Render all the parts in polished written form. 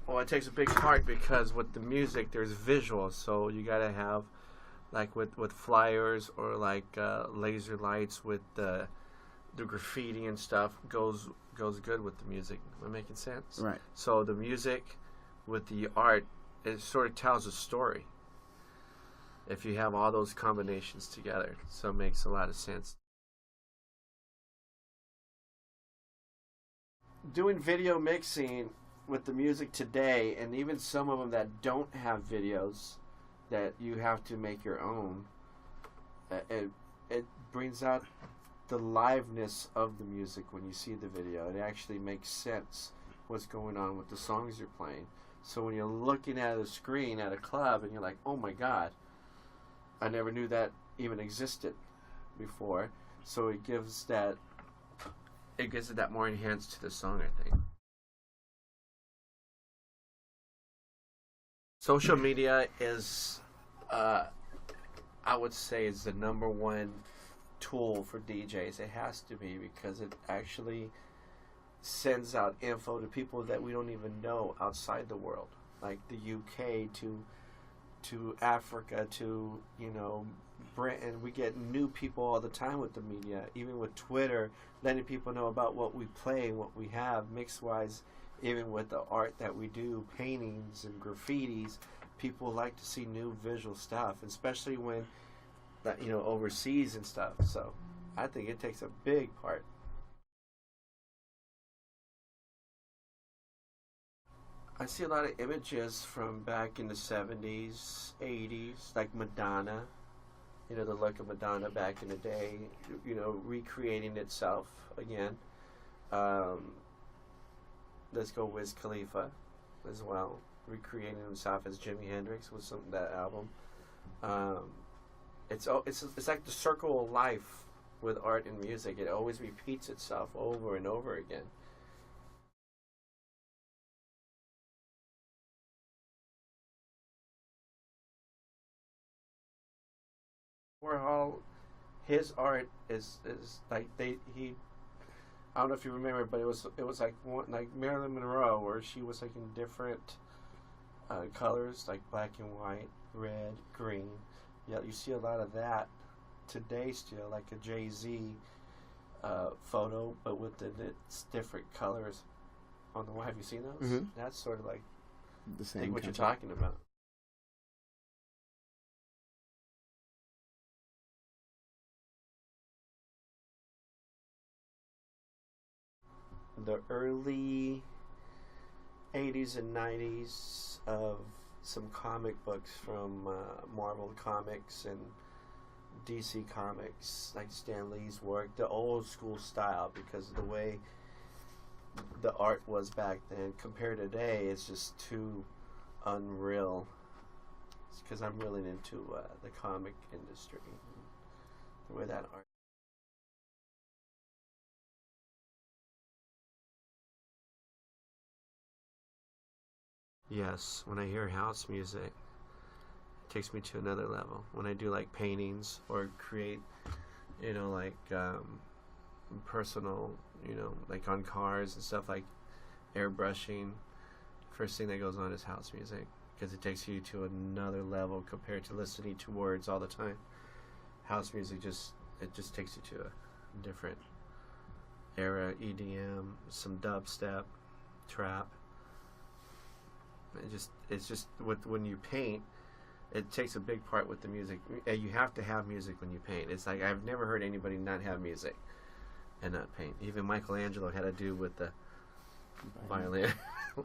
Well, it takes a big part because with the music, there's visuals, so you gotta have, like with flyers or like laser lights with the graffiti and stuff goes good with the music. Am I making sense? Right. So the music with the art, it sort of tells a story. If you have all those combinations together, so it makes a lot of sense. Doing video mixing with the music today, and even some of them that don't have videos, that you have to make your own, it brings out the liveness of the music when you see the video. It actually makes sense what's going on with the songs you're playing. So when you're looking at a screen at a club and you're like, oh my God, I never knew that even existed before. So it gives it that more enhance to the song, I think. Social media is, I would say, is the number one tool for DJs. It has to be, because it actually sends out info to people that we don't even know outside the world, like the UK to Africa to Britain. We get new people all the time with the media, even with Twitter, letting people know about what we play, what we have mix wise. Even with the art that we do, paintings and graffitis, people like to see new visual stuff, especially when overseas and stuff. So I think it takes a big part. I see a lot of images from back in the 70s, 80s, like Madonna, the look of Madonna back in the day, recreating itself again. Let's go Wiz Khalifa as well, recreating himself as Jimi Hendrix with that album. It's like the circle of life with art and music. It always repeats itself over and over again. Warhol, his art is like I don't know if you remember, but it was like Marilyn Monroe, where she was like in different colors, like black and white, red, green. Yeah, you see a lot of that today still, like a Jay-Z photo, but with its different colors on the wall. Have you seen those? Mm-hmm. That's sort of like The same. I think what concept. you're talking about. The early 80s and 90s of some comic books from Marvel Comics and DC Comics, like Stan Lee's work, the old school style, because of the way the art was back then compared to today, it's just too unreal. It's because I'm really into the comic industry, the way that art. Yes, when I hear house music, it takes me to another level. When I do like paintings or create, like personal, like on cars and stuff, like airbrushing, first thing that goes on is house music, because it takes you to another level compared to listening to words all the time. House music just takes you to a different era, EDM, some dubstep, trap. It's just when you paint, it takes a big part with the music. You have to have music when you paint. It's like I've never heard anybody not have music and not paint. Even Michelangelo had to do with the violin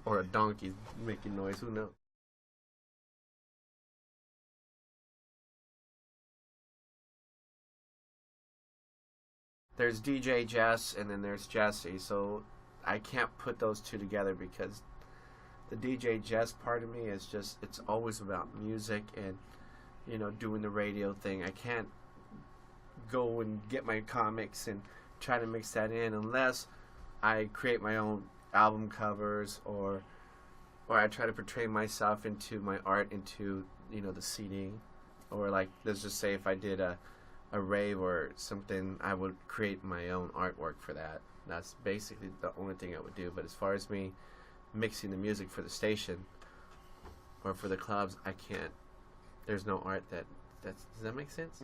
or a donkey making noise. Who knows? There's DJ Jess and then there's Jesse. So I can't put those two together, because the DJ Jess part of me is just, it's always about music and doing the radio thing. I can't go and get my comics and try to mix that in unless I create my own album covers, or I try to portray myself into my art into the CD, or like let's just say if I did a rave or something, I would create my own artwork for that. That's basically the only thing I would do. But as far as me mixing the music for the station or for the clubs, I can't. There's no art that. Does that make sense?